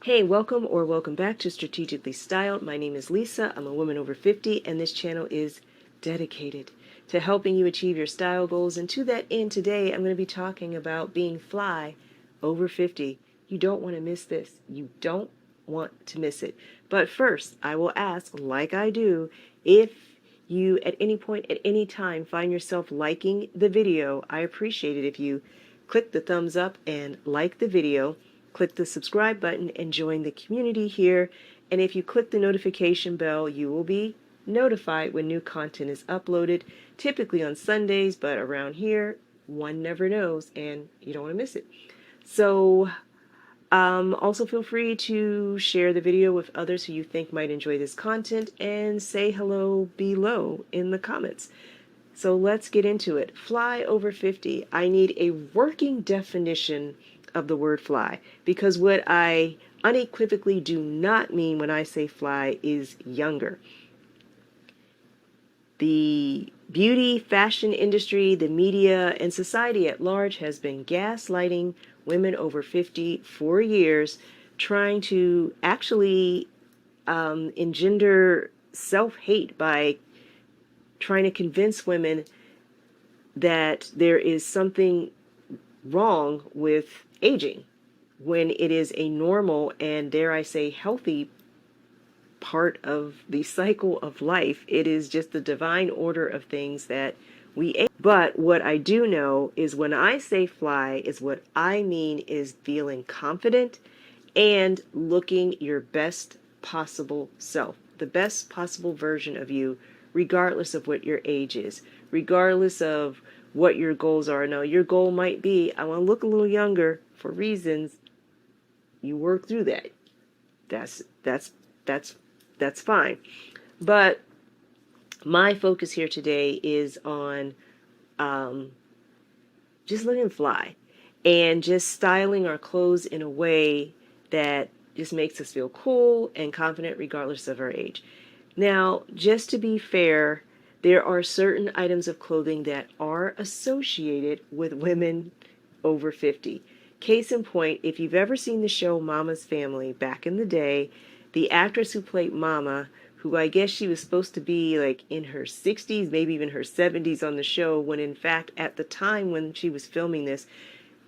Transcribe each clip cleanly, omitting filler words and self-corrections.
Hey, welcome back to Strategically Styled. My name is Lisa. I'm a woman over 50, and this channel is dedicated to helping you achieve your style goals. And to that end, today I'm going to be talking about being fly over 50. You don't want to miss this. You don't want to miss it. But first, I will ask, like I do, if you at any point, at any time, find yourself liking the video, I appreciate it if you click the thumbs up and like the video. Click the subscribe button and join the community here. And if you click the notification bell, you will be notified when new content is uploaded, typically on Sundays, but around here, one never knows, and you don't want to miss it. So also feel free to share the video with others who you think might enjoy this content, and say hello below in the comments. So let's get into it. Fly over 50. I need a working definition of the word fly, because what I unequivocally do not mean when I say fly is younger. The beauty, fashion industry, the media, and society at large has been gaslighting women over 50 for years, trying to actually engender self-hate by trying to convince women that there is something wrong with aging, when it is a normal and, dare I say, healthy part of the cycle of life. It is just the divine order of things that we age. But what I do know is when I say fly, is what I mean is feeling confident and looking your best possible self, the best possible version of you, regardless of what your age is, regardless of what your goals are. Now, your goal might be, I want to look a little younger for reasons. You work through that. That's fine. But my focus here today is on just letting fly and just styling our clothes in a way that just makes us feel cool and confident regardless of our age. Now, just to be fair, there are certain items of clothing that are associated with women over 50. Case in point, if you've ever seen the show Mama's Family back in the day, the actress who played Mama, who I guess she was supposed to be like in her 60s, maybe even her 70s on the show, when in fact at the time when she was filming this,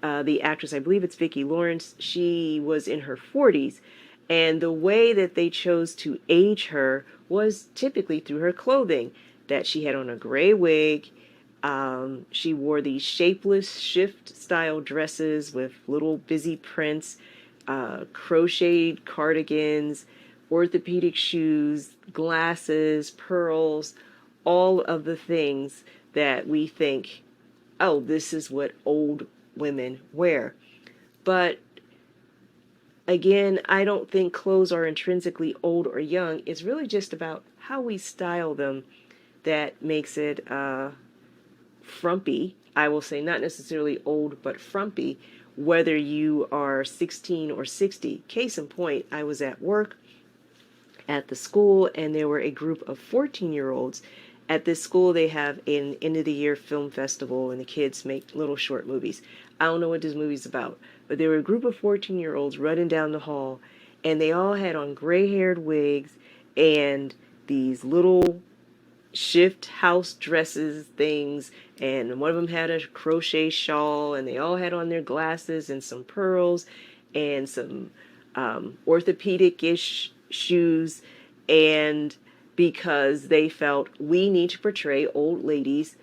the actress, I believe it's Vicki Lawrence, she was in her 40s. And the way that they chose to age her was typically through her clothing, that she had on a gray wig. She wore these shapeless shift style dresses with little busy prints, crocheted cardigans, orthopedic shoes, glasses, pearls, all of the things that we think, oh, this is what old women wear. But again, I don't think clothes are intrinsically old or young. It's really just about how we style them that makes it frumpy. I will say not necessarily old, but frumpy, whether you are 16 or 60. Case in point, I was at work at the school, and there were a group of 14-year-olds. At this school, they have an end-of-the-year film festival, and the kids make little short movies. I don't know what this movie's about, but there were a group of 14-year-olds running down the hall, and they all had on gray-haired wigs and these little shift house dresses things, and one of them had a crochet shawl, and they all had on their glasses and some pearls and some orthopedic-ish shoes. And because they felt, we need to portray old ladies,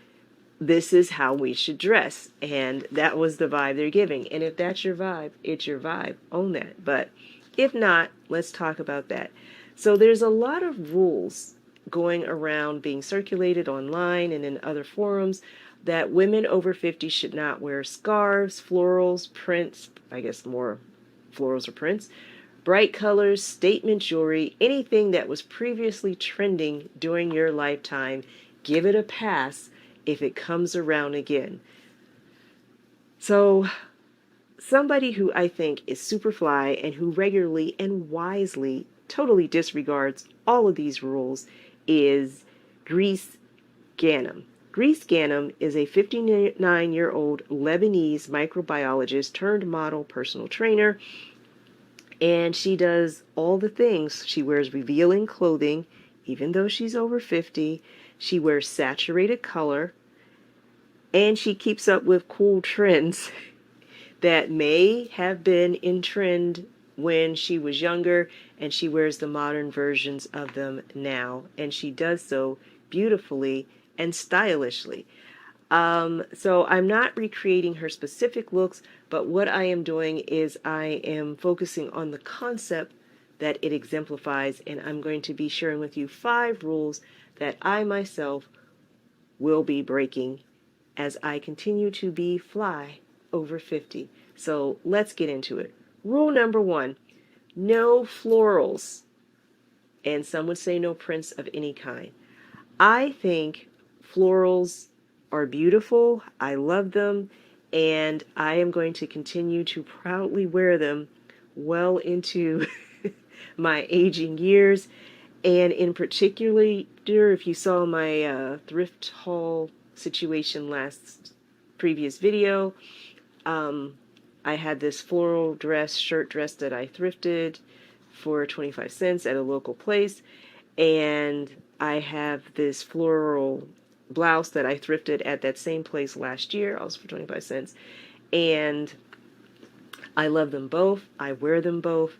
this is how we should dress, and that was the vibe they're giving. And if that's your vibe, it's your vibe, own that. But if not, let's talk about that. So there's a lot of rules going around, being circulated online and in other forums, that women over 50 should not wear scarves, florals, prints, I guess more florals or prints, bright colors, statement jewelry, anything that was previously trending during your lifetime. Give it a pass if it comes around again. So somebody who I think is super fly and who regularly and wisely totally disregards all of these rules is Grease Ganem. Grease Ganem is a 59-year-old Lebanese microbiologist turned model personal trainer, And she does all the things. She wears revealing clothing, even though she's over 50. She wears saturated color, and she keeps up with cool trends that may have been in trend when she was younger, and she wears the modern versions of them now, and she does so beautifully and stylishly. So I'm not recreating her specific looks, but what I am doing is I am focusing on the concept that it exemplifies, and I'm going to be sharing with you 5 rules that I myself will be breaking as I continue to be fly over 50. So let's get into it. Rule number 1, no florals, and some would say no prints of any kind. I think florals are beautiful. I love them, and I am going to continue to proudly wear them well into my aging years. And in particular, if you saw my thrift haul situation last previous video, I had this floral dress, shirt dress that I thrifted for 25 cents at a local place. And I have this floral blouse that I thrifted at that same place last year, also for 25 cents. And I love them both. I wear them both.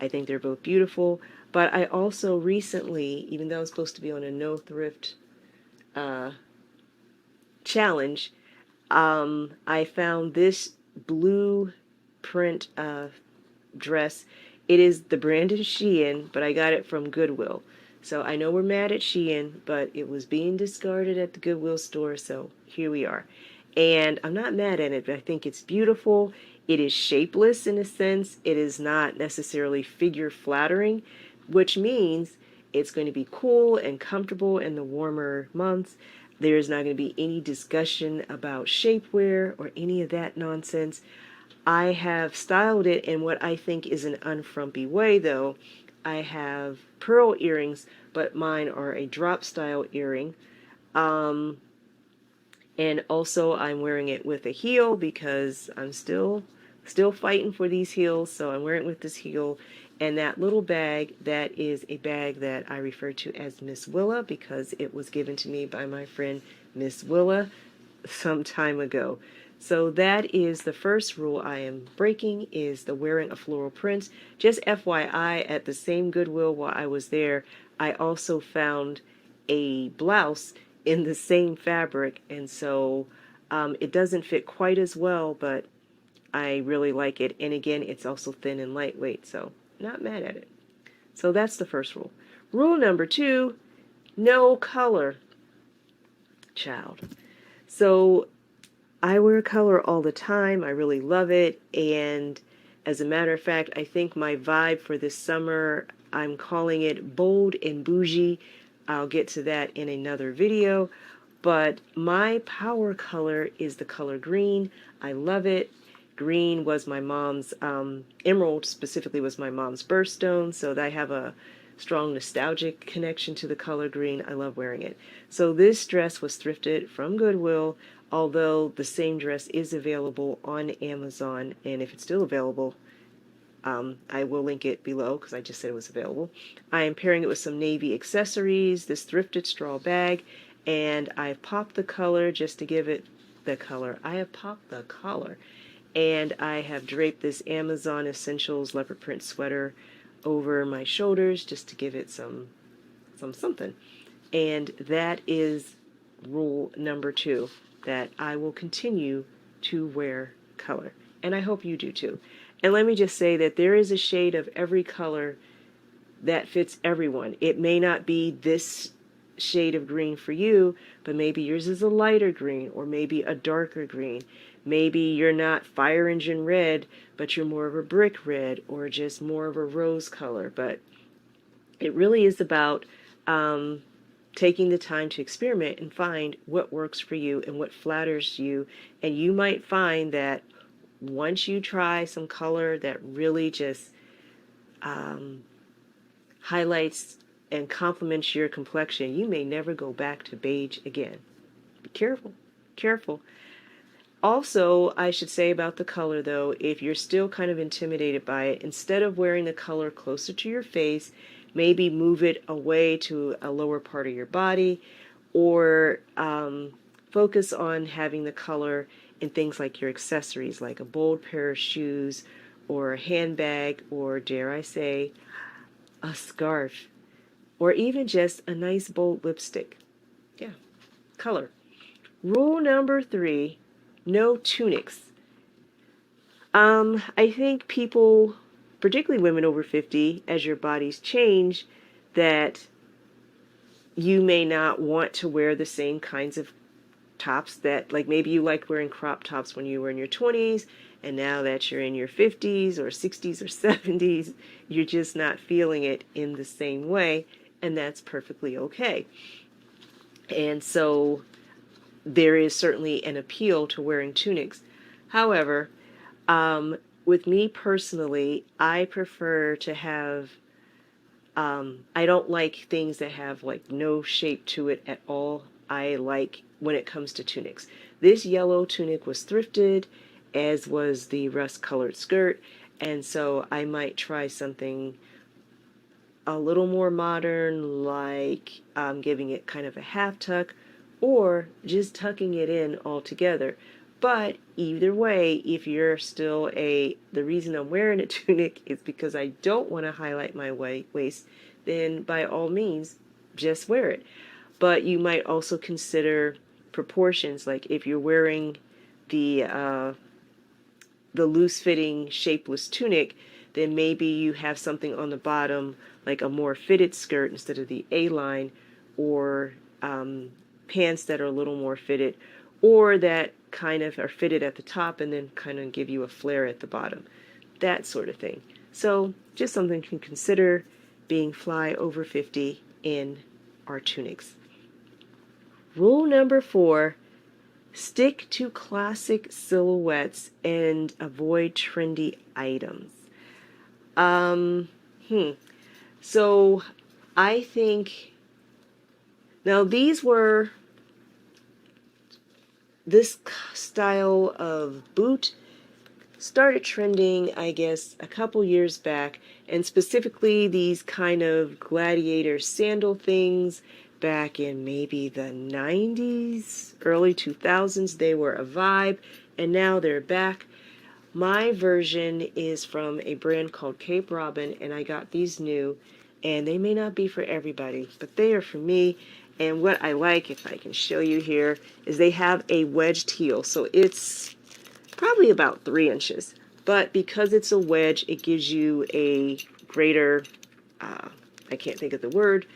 I think they're both beautiful. But I also recently, even though I'm supposed to be on a no thrift challenge, I found this blue print dress. It is the brand is Shein, but I got it from Goodwill. So I know we're mad at Shein, but it was being discarded at the Goodwill store, so here we are. And I'm not mad at it, but I think it's beautiful. It is shapeless in a sense. It is not necessarily figure flattering, which means it's going to be cool and comfortable in the warmer months. There's not going to be any discussion about shapewear or any of that nonsense. I have styled it in what I think is an unfrumpy way, though. I have pearl earrings, but mine are a drop style earring. And also I'm wearing it with a heel because I'm still fighting for these heels, so I'm wearing it with this heel. And that little bag, that is a bag that I refer to as Miss Willa because it was given to me by my friend Miss Willa some time ago. So that is the first rule I am breaking, is the wearing of floral prints. Just FYI, at the same Goodwill while I was there, I also found a blouse in the same fabric, and so it doesn't fit quite as well, but I really like it. And again, it's also thin and lightweight, so not mad at it. So that's the first rule. Rule number 2, no color, child. So I wear color all the time. I really love it. And as a matter of fact, I think my vibe for this summer, I'm calling it bold and bougie. I'll get to that in another video. But my power color is the color green. I love it. Green was my mom's, emerald specifically was my mom's birthstone. So I have a strong nostalgic connection to the color green. I love wearing it. So this dress was thrifted from Goodwill, although the same dress is available on Amazon, and if it's still available, I will link it below because I just said it was available. I am pairing it with some navy accessories, this thrifted straw bag, and I've popped the color just to give it the color. I have popped the collar, and I have draped this Amazon Essentials leopard print sweater over my shoulders just to give it some something. And that is rule number 2, that I will continue to wear color. And I hope you do too. And let me just say that there is a shade of every color that fits everyone. It may not be this shade of green for you, but maybe yours is a lighter green or maybe a darker green. Maybe you're not fire engine red, but you're more of a brick red or just more of a rose color. But it really is about taking the time to experiment and find what works for you and what flatters you. And you might find that once you try some color that really just highlights and complements your complexion, you may never go back to beige again. Be careful, careful. Also, I should say about the color though, if you're still kind of intimidated by it, instead of wearing the color closer to your face, maybe move it away to a lower part of your body, or focus on having the color in things like your accessories, like a bold pair of shoes, or a handbag, or dare I say, a scarf, or even just a nice bold lipstick. Yeah, color. Rule number 3, no tunics. I think people, particularly women over 50, as your bodies change, that you may not want to wear the same kinds of tops that, like maybe you liked wearing crop tops when you were in your 20s, and now that you're in your 50s or 60s or 70s, you're just not feeling it in the same way, and that's perfectly okay. And so there is certainly an appeal to wearing tunics. However, with me personally, I prefer to have, I don't like things that have like no shape to it at all. I like when it comes to tunics. This yellow tunic was thrifted, as was the rust colored skirt, and so I might try something a little more modern, like giving it kind of a half tuck, or just tucking it in altogether. But either way, if you're still the reason I'm wearing a tunic is because I don't want to highlight my waist, then by all means, just wear it. But you might also consider proportions, like if you're wearing the loose-fitting, shapeless tunic, then maybe you have something on the bottom, like a more fitted skirt instead of the A-line, or pants that are a little more fitted, or that kind of are fitted at the top and then kind of give you a flare at the bottom. That sort of thing. So just something to consider being fly over 50 in our tunics. Rule number 4, stick to classic silhouettes and avoid trendy items. So I think, now this style of boot started trending, I guess, a couple years back, and specifically these kind of gladiator sandal things back in maybe the 90s, early 2000s. They were a vibe, and now they're back. My version is from a brand called Cape Robin, and I got these new, and they may not be for everybody, but they are for me. And what I like, if I can show you here, is they have a wedged heel, so it's probably about 3 inches. But because it's a wedge, it gives you a greater, I can't think of the word,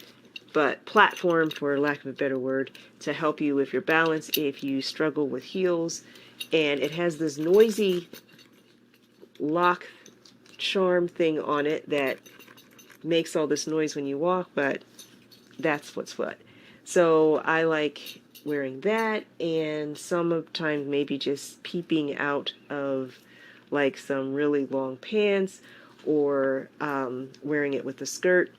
but platform, for lack of a better word, to help you with your balance if you struggle with heels. And it has this noisy lock charm thing on it that makes all this noise when you walk, but that's what's what. So I like wearing that, and sometimes maybe just peeping out of like some really long pants, or wearing it with a skirt.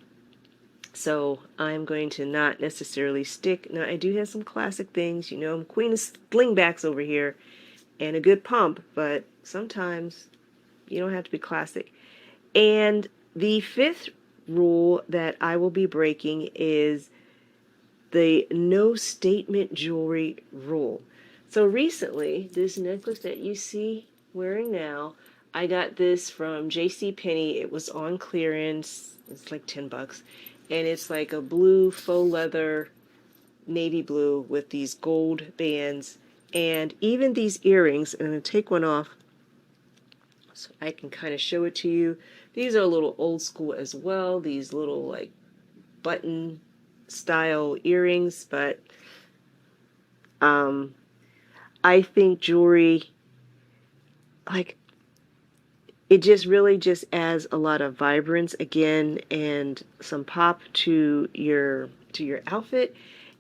So I'm going to not necessarily stick. Now I do have some classic things, I'm queen of slingbacks over here, and a good pump, but sometimes you don't have to be classic. And the 5th rule that I will be breaking is the no statement jewelry rule. So recently, this necklace that you see wearing now, I got this from JCPenney. It was on clearance. It's like $10. And it's like a blue faux leather, navy blue with these gold bands. And even these earrings, and I'm going to take one off so I can kind of show it to you. These are a little old school as well. These little like button style earrings, but I think jewelry, like, it just really just adds a lot of vibrance again and some pop to your outfit.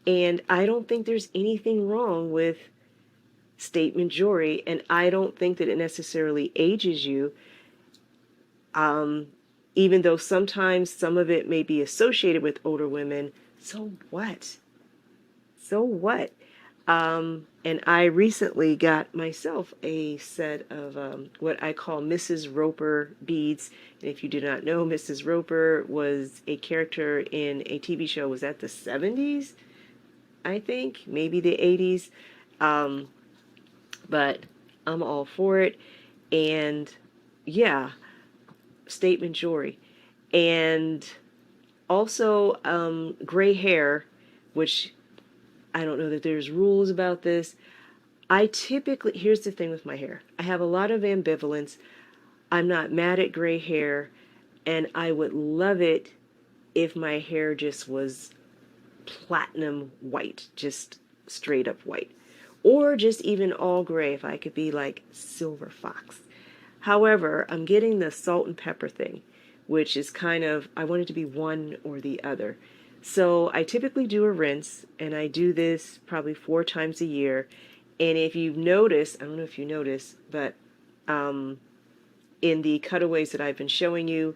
And I don't think there's anything wrong with statement jewelry, and I don't think that it necessarily ages you. Even though sometimes some of it may be associated with older women, so what? So what? And I recently got myself a set of what I call Mrs. Roper beads. And if you do not know, Mrs. Roper was a character in a TV show. Was that the 70s? I think maybe the 80s. Um, but I'm all for it. And yeah, statement jewelry. And also gray hair, which I don't know that there's rules about this. I typically, here's the thing with my hair. I have a lot of ambivalence. I'm not mad at gray hair, and I would love it if my hair just was platinum white, just straight up white. Or just even all gray if I could be like silver fox. However, I'm getting the salt and pepper thing, which is kind of, I want it to be one or the other. So I typically do a rinse, and I do this probably 4 times a year. And if you've noticed, I don't know if you noticed, but in the cutaways that I've been showing you,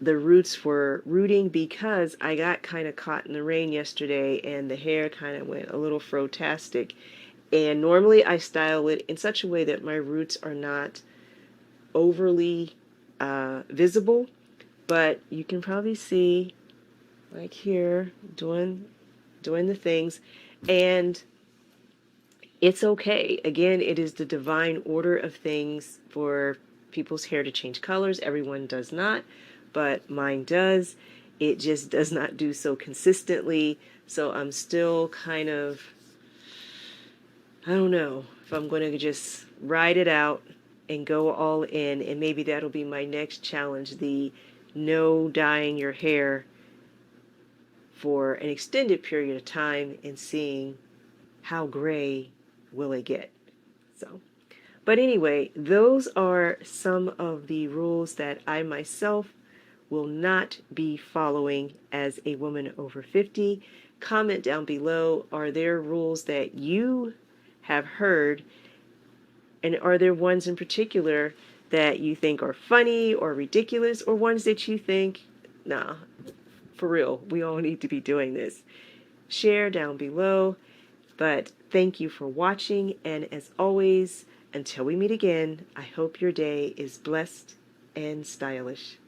the roots were rooting because I got kind of caught in the rain yesterday and the hair kind of went a little frotastic. And normally I style it in such a way that my roots are not overly visible, but you can probably see like here doing the things, and it's okay. Again, it is the divine order of things for people's hair to change colors. Everyone does not, but mine does. It just does not do so consistently. So I'm still kind of, I don't know if I'm going to just ride it out and go all in. And maybe that'll be my next challenge, the no dyeing your hair for an extended period of time and seeing how gray will it get. So, but anyway, those are some of the rules that I myself will not be following as a woman over 50. Comment down below, are there rules that you have heard, and are there ones in particular that you think are funny or ridiculous, or ones that you think, nah, for real, we all need to be doing this? Share down below. But thank you for watching, and as always, until we meet again, I hope your day is blessed and stylish.